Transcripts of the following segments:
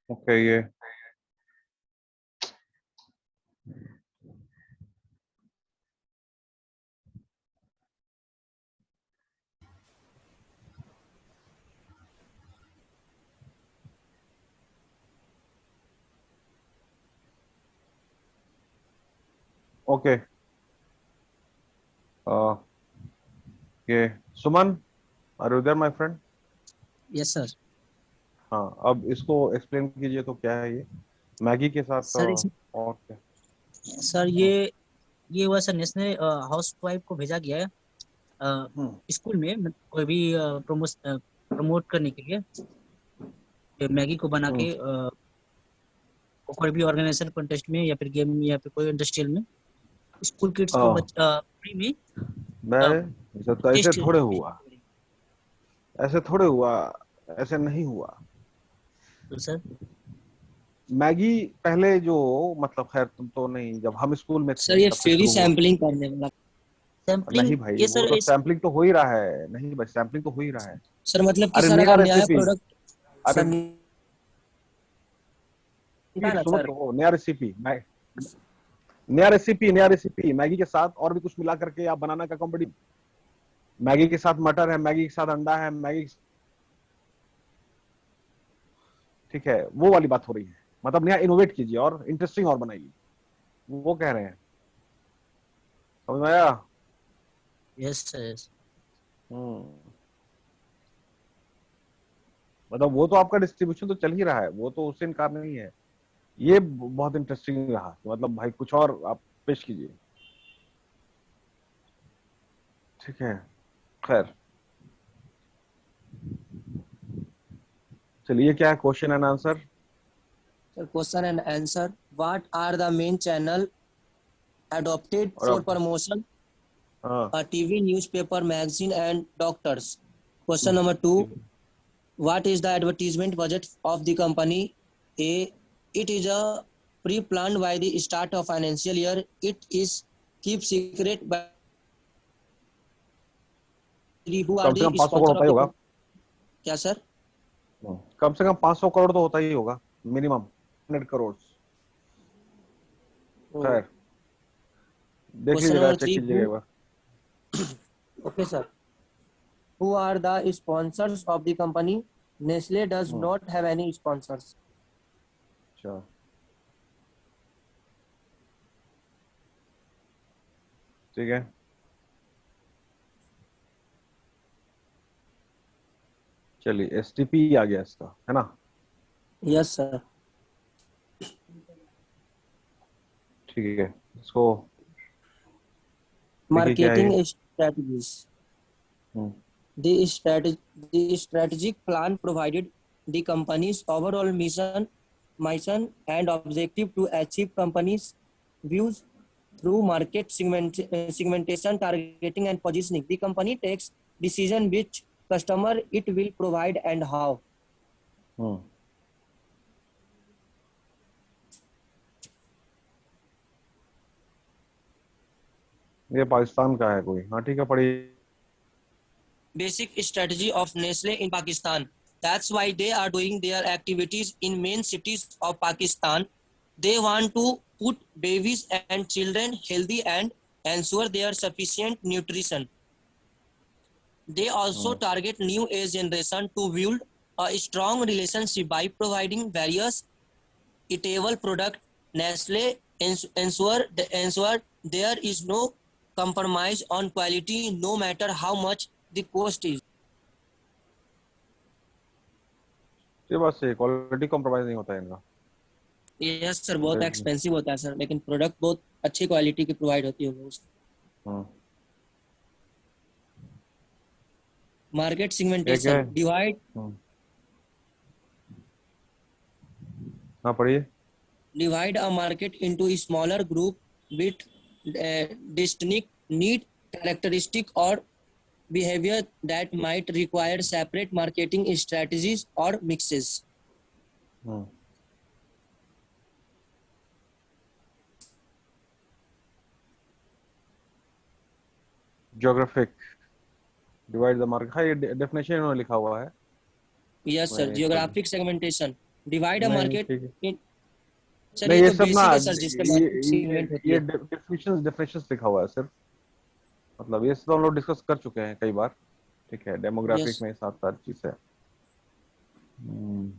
Okay ये okay ये Suman, are you there my friend? Yes sir. हाँ, अब इसको एक्सप्लेन कीजिए तो क्या है ये मैगी के साथ सर और क्या? सर ये हुआ सर, नेशनल हाउस वाइफ को भेजा गया है हम्म, स्कूल में कोई भी प्रमोट करने के लिए, ये मैगी को बना हम्म, के कोई भी ऑर्गेनाइजेशन कॉन्टेस्ट में या फिर गेम में या फिर कोई इंडस्ट्रियल में स्कूल किड्स को हाँ, फ्री में मैं तो ऐसे टेस्ट थोड़े हुआ, ऐसे थोड़े हुआ, ऐसे नहीं हुआ। तो सर मैगी पहले जो, मतलब खैर तुम तो नहीं, जब हम स्कूल में सर थे ये तब से फ्री शुरू हुआ। सैम्पलिंग करने वाला सैम्पलिंग नहीं भाई, ये वो सर तो सैम्पलिंग तो हो ही रहा है, नहीं भाई सैम्पलिंग तो हो ही रहा है। सर मतलब कि अरे सर नया अगर नया रेसिपी, प्रोडक्ट अरे सर निकला ना सुनो सर। तो, नया रेसिपी नया रेसिपी मैगी के साथ और भी कुछ मिला करके आप बनाना का कंपनी। मैगी के साथ मटर है, मैगी के साथ अंडा है, ठीक है, वो वाली बात हो रही है। मतलब नया इनोवेट कीजिए और इंटरेस्टिंग और बनाइए, वो कह रहे हैं। समझ में आया? Yes sir. हम्म, मतलब वो तो आपका डिस्ट्रीब्यूशन तो चल ही रहा है, वो तो उससे इनकार नहीं है। ये बहुत इंटरेस्टिंग रहा कि मतलब भाई कुछ और आप पेश कीजिए। ठीक है, खैर चलिए, क्या है question and answer? Sir question and answer, what are the main channel adopted और for अब promotion हाँ, a TV, newspaper, magazine, and doctors. Question number two, ठीक है। what is the advertisement budget of the company? A. It is a pre-planned by the start of financial year. It is keep secret by the who are कम से the come 500 crore sponsor होता of he the होगा। company. क्या sir? कम से कम 500 करोड़ तो होता ही होगा, minimum 100 crore. खैर, देख क्वेश्चन लीजिएगा, नंबर चेक थ्री, कीजिएगा who? एक बार। Okay sir. Who are the sponsors of the company? Nestle does hmm, not have any sponsors. अच्छा, ठीक है। चलिए, एसटीपी आ गया इसका, है ना? Yes sir. ठीक है, इसको देखिए क्या है ये। Marketing strategies. Hmm, The strategic plan provided the company's overall mission and objective to achieve company's views through market segmentation, targeting, and positioning. The company takes decision which customer it will provide and how. हम्म, ये पाकिस्तान का है कोई? हाँ ठीक है, पढ़िए। Basic strategy of Nestle in Pakistan. That's why they are doing their activities in main cities of Pakistan. They want to put babies and children healthy and ensure their sufficient nutrition. They also hmm, target new age generation to build a strong relationship by providing various eatable product. Nestle ensure there is no compromise on quality, no matter how much the cost is. ये बात सही, quality compromise नहीं होता है इनका। Yes sir, बहुत हम्म, expensive होता है सर, लेकिन प्रोडक्ट बहुत अच्छी क्वालिटी की प्रोवाइड होती है उनको। मार्केट ये क्या सेगमेंटेशन, है? डिवाइड हाँ पढ़िए। Divide a market into smaller group with distinct need, characteristic or behavior that might require separate marketing strategies or mixes. Geographic divide the market, हाँ ये डेफिनेशन इन्होंने लिखा हुआ है। यस सर, मैं इसको जियोग्राफिक सेगमेंटेशन डिवाइड अ नहीं मार्केट ठीक है। इन, नहीं चलिए ये तो सब ना, बेसिक है सर जिससे मार्केट ये इन्वेंट होती ये है। डेफिनेशंस डेफिनेशंस लिखा हुआ है सिर्फ, मतलब ये सब हम लोग डिस्कस कर चुके हैं कई बार। ठीक है, डेमोग्राफिक यस। में साथ साथ चीज है। हम्म,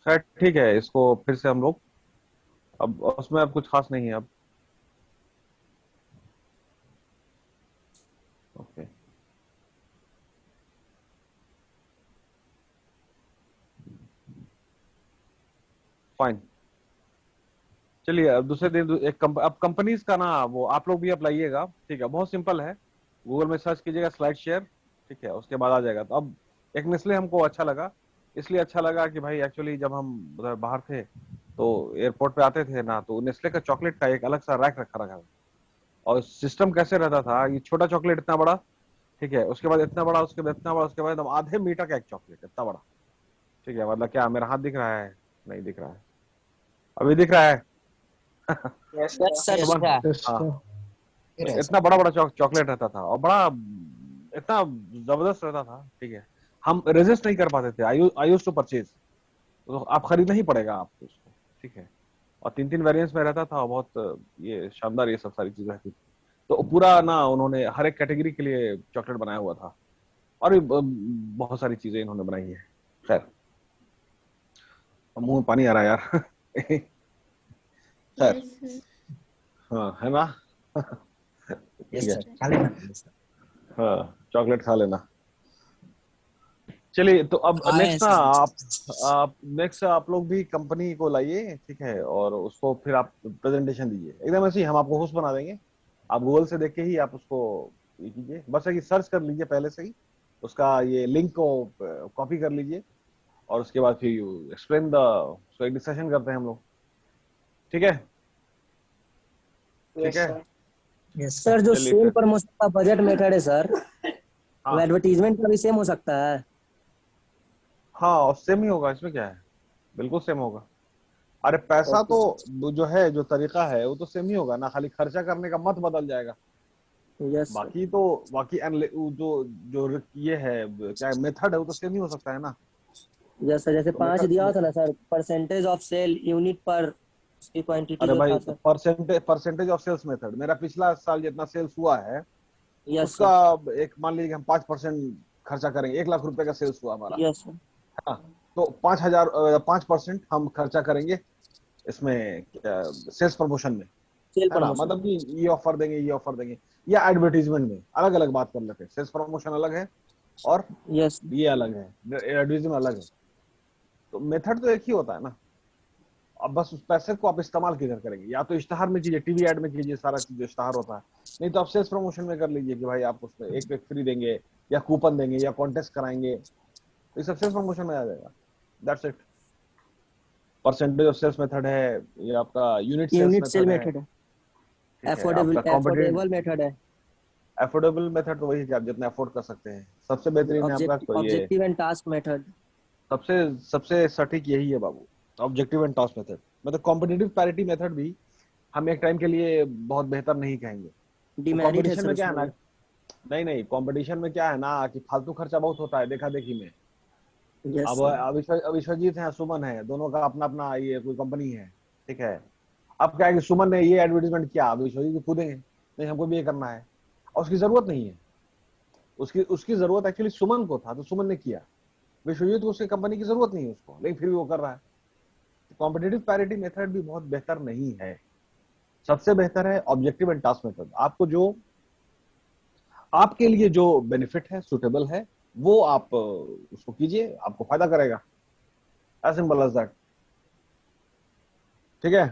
खैर ठीक है, इसको फिर से हम लोग, अब उसमें अब कुछ खास नहीं है अब। Okay fine. चलिए अब दूसरे दिन अब कंपनीज का ना वो आप लोग भी अप्लाइएगा, ठीक है, बहुत सिंपल है। गूगल में सर्च कीजिएगा स्लाइड शेयर, ठीक है, उसके बाद आ जाएगा। तो अब एक नेस्ले हमको अच्छा लगा, इसलिए अच्छा लगा कि भाई एक्चुअली जब हम उधर बाहर थे तो एयरपोर्ट पे आते थे ना, तो नेस्ले का चॉकलेट का एक अलग सा रैक रखा रखा था। और सिस्टम कैसे रहता था, ये छोटा चॉकलेट इतना बड़ा, ठीक है, उसके बाद इतना बड़ा, उसके बाद इतना बड़ा, उसके बाद एकदम आधे मीटर का एक चॉकलेट इतना बड़ा। ठीक है, मतलब क्या मेरा हाथ दिख रहा है? नहीं दिख रहा है, अभी दिख रहा है? यस यस सर सुमन, दिख रहा है। हाँ, तो सर। इतना बड़ा बड़ा चॉकलेट रहता था और बड़ा इतना जबरदस्त रहता था, ठीक है। हम रेजिस्ट नहीं कर पाते थे, आई यूज टू परचेज, तो आप खरीदना ही पड़ेगा आपको उसको, ठीक है। और तीन तीन वेरिएंट्स में रहता था, बहुत ये शानदार ये सब सारी चीजें रहती थी। तो पूरा ना उन्होंने हर एक कैटेगरी के लिए चॉकलेट बनाया हुआ था, और भी बहुत सारी चीजें इन्होंने बनाई है। खैर, अब मुंह में पानी आ रहा है यार। खैर, यस सर। हाँ है ना। ठीक यस है, सर, खा लेना सर। हाँ, चॉकलेट खा लेना। चलिए तो अब खाए नेक्स्ट ना सर। आप नेक्स्ट आप लोग भी कंपनी को लाइए, ठीक है, और उसको फिर आप प्रेजेंटेशन दीजिए एकदम ऐसे ही, हम आपको होस्ट बना देंगे। आप गूगल से देख के ही आप उसको ये कीजिए, बस है कि सर्च कर लीजिए पहले से ही, उसका ये लिंक को कॉपी कर लीजिए, और उसके बाद फिर यू एक्सप्लेन द, उसको एक डिस्कशन करते हैं हम लोग, ठीक है। ठीक यस है, सर। Yes sir sir. जो चलिए सेल फिर। प्रमोशन का बजट मेथड है सर, वो हाँ एडवर्टीजमेंट का भी सेम हो सकता है। हाँ, और सेम ही होगा, इसमें क्या है, बिल्कुल सेम होगा। अरे पैसा ओके तो सर। वो जो है, जो तरीका है वो तो सेम ही होगा ना, खाली खर्चा करने का मत बदल जाएगा। Yes sir. बाकी तो बाकी वो जो जो ये है, क्या मेथड है, वो तो सेम ही हो सकता है ना। यस सर, जैसे तो 5 मेथड, दिया था ना sir, percentage of sale unit पर उसकी क्वांटिटी अरे जो भाई था sir. Percentage of sales method, मेरा पिछला साल जितना सेल्स हुआ है यस उसका, सर। एक मान लीजिए हम 5% खर्चा करेंगे, 1 लाख रुपए का सेल्स हुआ हमारा, यस सर। है ना। तो 5,000, 5% हम खर्चा करेंगे इसमें, सेल्स प्रमोशन में, सेल है ना, प्रमोशन। मतलब कि ये ऑफर देंगे, ये ऑफर देंगे, या एडवर्टीजमेंट में अलग अलग बात कर लेते हैं, सेल्स प्रमोशन अलग है और यस। ये अलग है, एडवर्टीजमेंट अलग है। तो मेथड तो एक ही होता है ना। अब बस उस पैसे को आप इस्तेमाल किधर करेंगे, या तो इश्तहार में कीजिए, टीवी एड में कीजिए, सारा चीज जो इश्तहार होता है, नहीं तो आप सेल्स प्रमोशन में कर लीजिए कि भाई आप उसमें एक फ्री देंगे, या कूपन देंगे, या कॉन्टेस्ट कराएंगे, तो ये सब सेल्स प्रमोशन में आ जाएगा। That's it. Percentage of sales method है, ये आपका unit sales unit sale method है, मेथड है। ठीक है, अफोर्डेबल आपका कॉम्पिटेटिव, अफोर्डेबल मेथड है। एफोर्डेबल मेथड तो वही है कि आप जितना अफोर्ड कर सकते हैं, सबसे बेहतरीन है आपका तो ये, ऑब्जेक्टिव एंड टास्क मेथड। सबसे सबसे सटीक यही है बाबू, ऑब्जेक्टिव एंड टॉस मेथड। मतलब कॉम्पिटिटिव पैरिटी मेथड भी हम एक टाइम के लिए बहुत बेहतर नहीं कहेंगे। वो डिमेरिट है कंपटीशन सर में क्या है उसमें ना, भी। नहीं नहीं, कंपटीशन में क्या है ना कि फालतू खर्चा बहुत होता है देखा देखी में। यस अब सर। विश्वजीत है, सुमन है, दोनों का अपना अपना ये कोई कंपनी है, ठीक है। अब क्या है कि सुमन ने ये एडवर्टीजमेंट किया, अब विश्वजीत को कूदेंगे, नहीं हमको भी ये करना है, और उसकी जरूरत नहीं है, उसकी उसकी जरूरत एक्चुअली सुमन को था, तो सुमन ने किया। विश्वजीत को उसकी कंपनी की जरूरत नहीं है उसको, लेकिन फिर भी वो कर रहा है। कॉम्पिटिटिव पैरिटी मेथड भी बहुत बेहतर नहीं है, सबसे बेहतर है ऑब्जेक्टिव एंड टास्क मेथड। आपको जो, आपके लिए जो बेनिफिट है, सुटेबल है, वो आप उसको कीजिए, आपको फायदा करेगा, एज सिंपल एज दैट। ठीक है,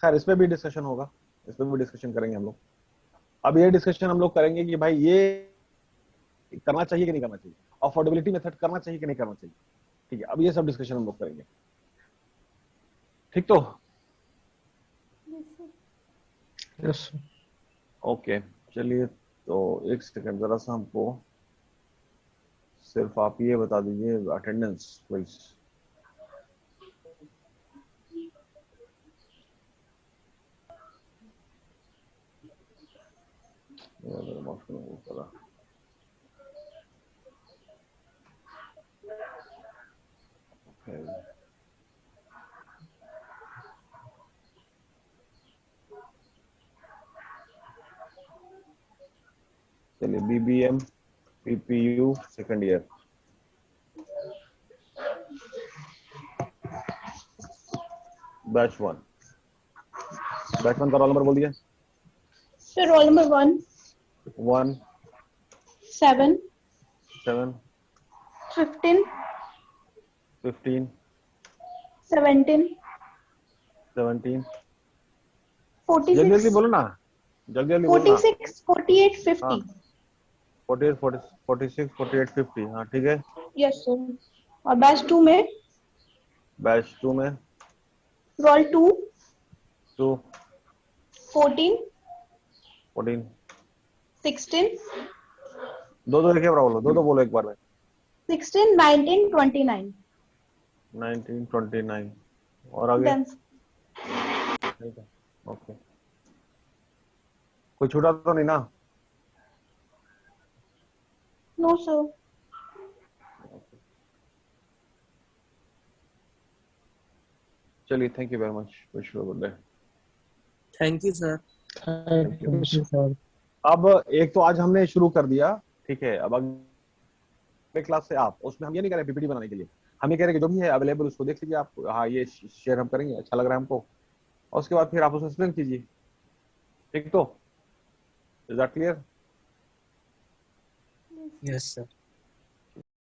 खैर इस पे भी डिस्कशन होगा, इस पे भी डिस्कशन करेंगे हम लोग। अब ये डिस्कशन हम लोग करेंगे कि भाई ये करना चाहिए कि नहीं करना चाहिए, अफोर्डेबिलिटी मेथड करना चाहिए कि नहीं करना चाहिए, ठीक है। अब ये सब डिस्कशन हम लोग करेंगे, ठीक तो। Yes sir. यस ओके, चलिए तो एक सेकंड जरा सा हमको, सिर्फ आप ये बता दीजिए अटेंडेंस प्लीज। चलिए BBM PPU second year, batch 1 का रोल नंबर बोल दिया। So roll number 1, 1 7, 7 15, 15 17, 17 जल्दी 46, जल्दी बोलो ना, जल्दी जल्दी बोलो ना। 46, 48, 50. हाँ 48 46 48 50, हाँ ठीक है। Yes sir. और बैच 2 में बैच 2 में roll 2, 2 14, 14 16, दो दो एक बोलो, दो दो बोलो एक बार में। 16, 19, 29. 19 29 और आगे। Done. ठीक है, ओके। कोई छूटा तो नहीं ना? No sir. चलिए, thank you very much, wish you good day. Thank you sir. Thank you, sir. अब एक तो आज हमने शुरू कर दिया, ठीक है। अब अगले क्लास से आप, उसमें हम ये नहीं कह रहे पीपीटी बनाने के लिए, हम ये कह रहे हैं कि जो भी है अवेलेबल उसको देख लीजिए आप। हाँ ये शेयर हम करेंगे, अच्छा लग रहा है हमको, और उसके बाद फिर आप उसको एक्सप्लेन कीजिए, ठीक? तो is that clear? Yes, sir.